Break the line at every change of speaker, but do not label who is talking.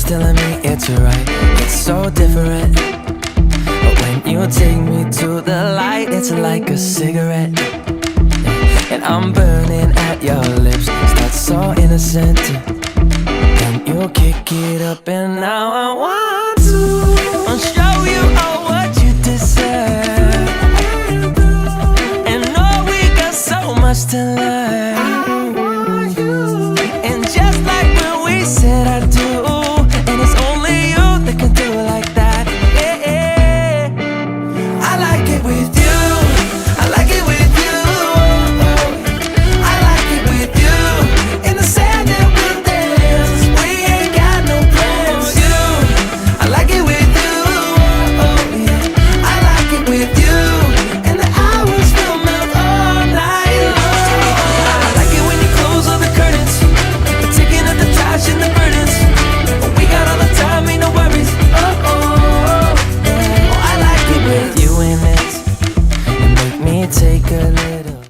telling me it's right. It's so different. But when you take me to the light, it's like a cigarette. And I'm burning at your lips. Start so innocent. Then you kick it up and now I want to